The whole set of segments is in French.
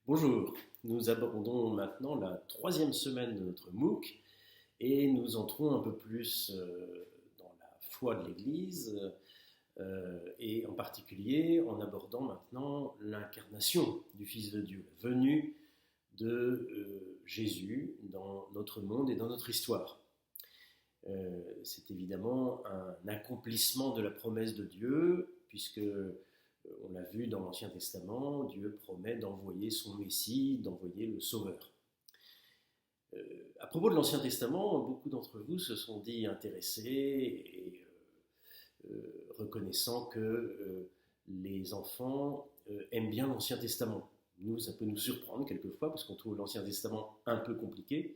Bonjour, nous abordons maintenant la troisième semaine de notre MOOC et nous entrons un peu plus dans la foi de l'Église et en particulier en abordant maintenant l'incarnation du Fils de Dieu, la venue de Jésus dans notre monde et dans notre histoire. C'est évidemment un accomplissement de la promesse de Dieu puisque on l'a vu dans l'Ancien Testament, Dieu promet d'envoyer son Messie, d'envoyer le Sauveur. À propos de l'Ancien Testament, beaucoup d'entre vous se sont dit intéressés et reconnaissant que les enfants aiment bien l'Ancien Testament. Nous, ça peut nous surprendre quelquefois parce qu'on trouve l'Ancien Testament un peu compliqué,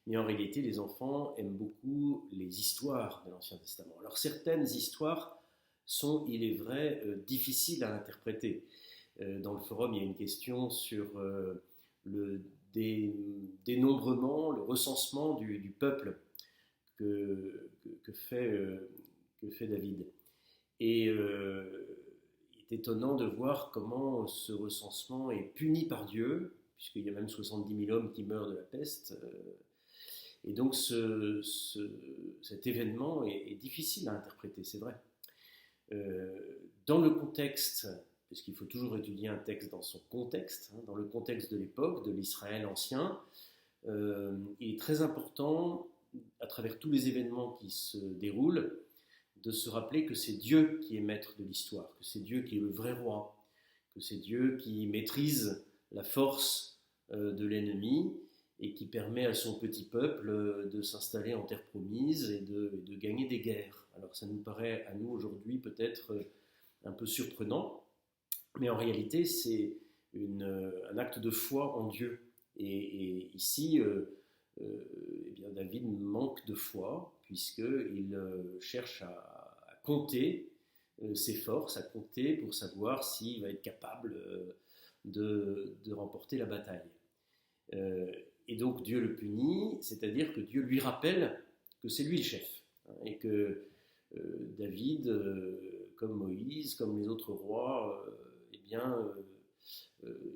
mais en réalité, les enfants aiment beaucoup les histoires de l'Ancien Testament. Alors certaines histoires sont, il est vrai, difficiles à interpréter. Dans le forum, il y a une question sur le dénombrement, le recensement du peuple que fait David. Et il est étonnant de voir comment ce recensement est puni par Dieu, puisqu'il y a même 70 000 hommes qui meurent de la peste. Et donc cet événement est difficile à interpréter, c'est vrai. Dans le contexte, puisqu'il faut toujours étudier un texte dans son contexte, dans le contexte de l'époque, de l'Israël ancien, il est très important, à travers tous les événements qui se déroulent, de se rappeler que c'est Dieu qui est maître de l'histoire, que c'est Dieu qui est le vrai roi, que c'est Dieu qui maîtrise la force de l'ennemi et qui permet à son petit peuple de s'installer en terre promise et de gagner des guerres. Alors ça nous paraît à nous aujourd'hui peut-être un peu surprenant, mais en réalité c'est un acte de foi en Dieu. Et ici, eh bien, David manque de foi puisqu'il cherche à compter ses forces, à compter pour savoir s'il va être capable de remporter la bataille. Et donc Dieu le punit, c'est-à-dire que Dieu lui rappelle que c'est lui le chef, et que David, comme Moïse, comme les autres rois, eh bien,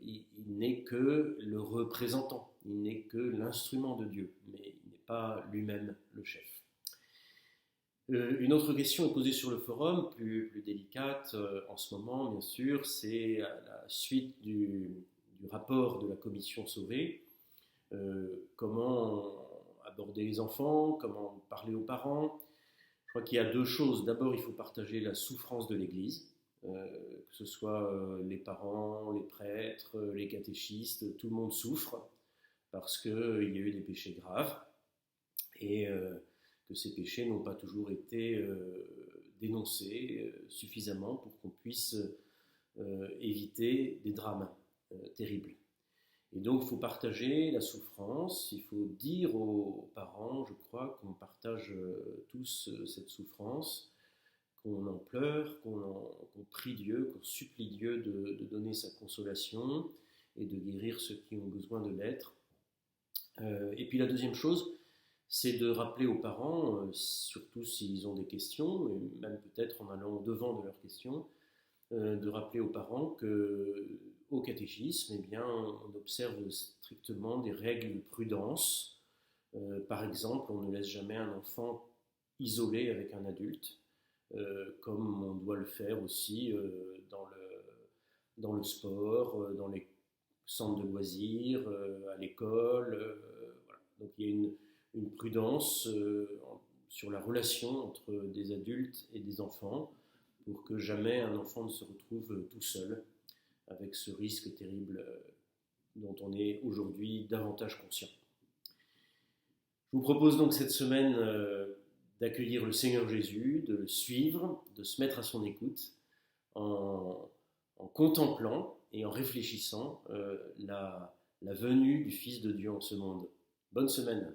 il n'est que le représentant, il n'est que l'instrument de Dieu, mais il n'est pas lui-même le chef. Une autre question est posée sur le forum, plus délicate en ce moment, bien sûr, c'est à la suite du rapport de la commission Sauvé. Comment aborder les enfants, comment parler aux parents. Je crois qu'il y a deux choses. D'abord, il faut partager la souffrance de l'Église, que ce soit les parents, les prêtres, les catéchistes, tout le monde souffre parce qu'il y a eu des péchés graves et que ces péchés n'ont pas toujours été dénoncés suffisamment pour qu'on puisse éviter des drames terribles. Et donc, il faut partager la souffrance, il faut dire aux parents, je crois, qu'on partage tous cette souffrance, qu'on en pleure, qu'on prie Dieu, qu'on supplie Dieu de donner sa consolation et de guérir ceux qui ont besoin de l'être. Et puis la deuxième chose, c'est de rappeler aux parents, surtout s'ils ont des questions, et même peut-être en allant au-devant de leurs questions, de rappeler aux parents qu'au catéchisme, eh bien, on observe strictement des règles de prudence. Par exemple, on ne laisse jamais un enfant isolé avec un adulte, comme on doit le faire aussi dans le sport, dans les centres de loisirs, à l'école. Voilà. Donc il y a une prudence sur la relation entre des adultes et des enfants, pour que jamais un enfant ne se retrouve tout seul avec ce risque terrible dont on est aujourd'hui davantage conscient. Je vous propose donc cette semaine d'accueillir le Seigneur Jésus, de le suivre, de se mettre à son écoute en contemplant et en réfléchissant la venue du Fils de Dieu en ce monde. Bonne semaine.